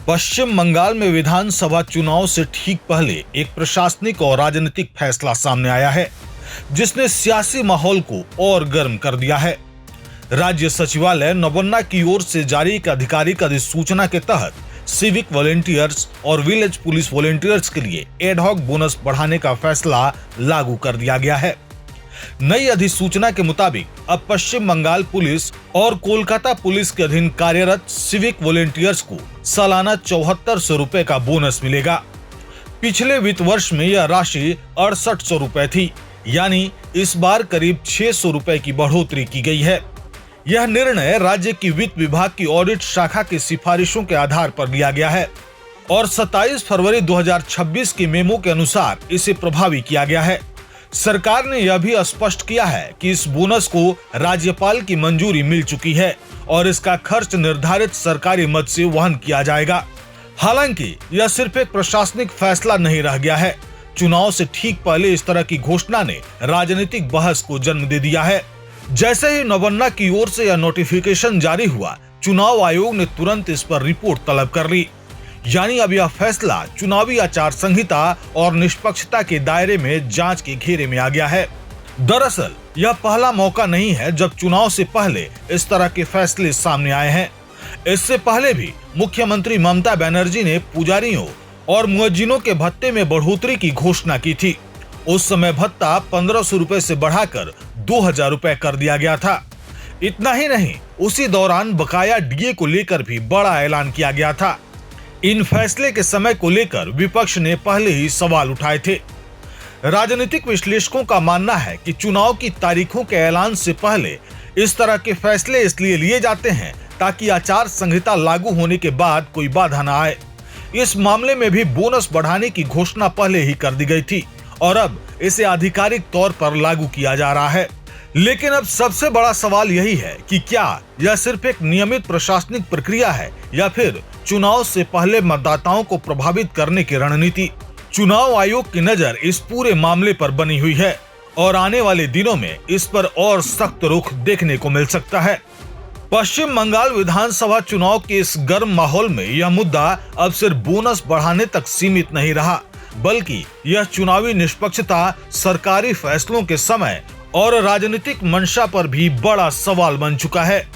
पश्चिम बंगाल में विधानसभा चुनाव से ठीक पहले एक प्रशासनिक और राजनीतिक फैसला सामने आया है, जिसने सियासी माहौल को और गर्म कर दिया है। राज्य सचिवालय नवान्ना की ओर से जारी एक आधिकारिक अधिसूचना के तहत सिविक वॉलेंटियर्स और विलेज पुलिस वॉलेंटियर्स के लिए एडहॉक बोनस बढ़ाने का फैसला लागू कर दिया गया है। नई अधिसूचना के मुताबिक अब पश्चिम बंगाल पुलिस और कोलकाता पुलिस के अधीन कार्यरत सिविक वॉलेंटियर्स को सालाना 7400 रुपए का बोनस मिलेगा। पिछले वित्त वर्ष में यह राशि 6800 रुपए थी, यानी इस बार करीब 600 रुपए की बढ़ोतरी की गई है। यह निर्णय राज्य की वित्त विभाग की ऑडिट शाखा की सिफारिशों के आधार पर लिया गया है और 27 फरवरी 2026 के मेमो के अनुसार इसे प्रभावी किया गया है। सरकार ने यह भी स्पष्ट किया है कि इस बोनस को राज्यपाल की मंजूरी मिल चुकी है और इसका खर्च निर्धारित सरकारी मद से वहन किया जाएगा। हालांकि यह सिर्फ एक प्रशासनिक फैसला नहीं रह गया है। चुनाव से ठीक पहले इस तरह की घोषणा ने राजनीतिक बहस को जन्म दे दिया है। जैसे ही नवान्ना की ओर से यह नोटिफिकेशन जारी हुआ, चुनाव आयोग ने तुरंत इस पर रिपोर्ट तलब कर ली। यानी अब यह फैसला चुनावी आचार संहिता और निष्पक्षता के दायरे में जांच के घेरे में आ गया है। दरअसल यह पहला मौका नहीं है जब चुनाव से पहले इस तरह के फैसले सामने आए हैं। इससे पहले भी मुख्यमंत्री ममता बनर्जी ने पुजारियों और मुअज्जिनों के भत्ते में बढ़ोतरी की घोषणा की थी। उस समय भत्ता 1500 रुपए से बढ़ाकर 2000 रुपए कर दिया गया था। इतना ही नहीं, उसी दौरान बकाया डीए को लेकर भी बड़ा ऐलान किया गया था। इन फैसले के समय को लेकर विपक्ष ने पहले ही सवाल उठाए थे। राजनीतिक विश्लेषकों का मानना है कि चुनाव की तारीखों के ऐलान से पहले इस तरह के फैसले इसलिए लिए जाते हैं ताकि आचार संहिता लागू होने के बाद कोई बाधा न आए। इस मामले में भी बोनस बढ़ाने की घोषणा पहले ही कर दी गई थी और अब इसे आधिकारिक तौर पर लागू किया जा रहा है। लेकिन अब सबसे बड़ा सवाल यही है कि क्या यह सिर्फ एक नियमित प्रशासनिक प्रक्रिया है या फिर चुनाव से पहले मतदाताओं को प्रभावित करने की रणनीति। चुनाव आयोग की नजर इस पूरे मामले पर बनी हुई है और आने वाले दिनों में इस पर और सख्त रुख देखने को मिल सकता है। पश्चिम बंगाल विधानसभा चुनाव के इस गर्म माहौल में यह मुद्दा अब सिर्फ बोनस बढ़ाने तक सीमित नहीं रहा, बल्कि यह चुनावी निष्पक्षता, सरकारी फैसलों के समय और राजनीतिक मंशा पर भी बड़ा सवाल बन चुका है।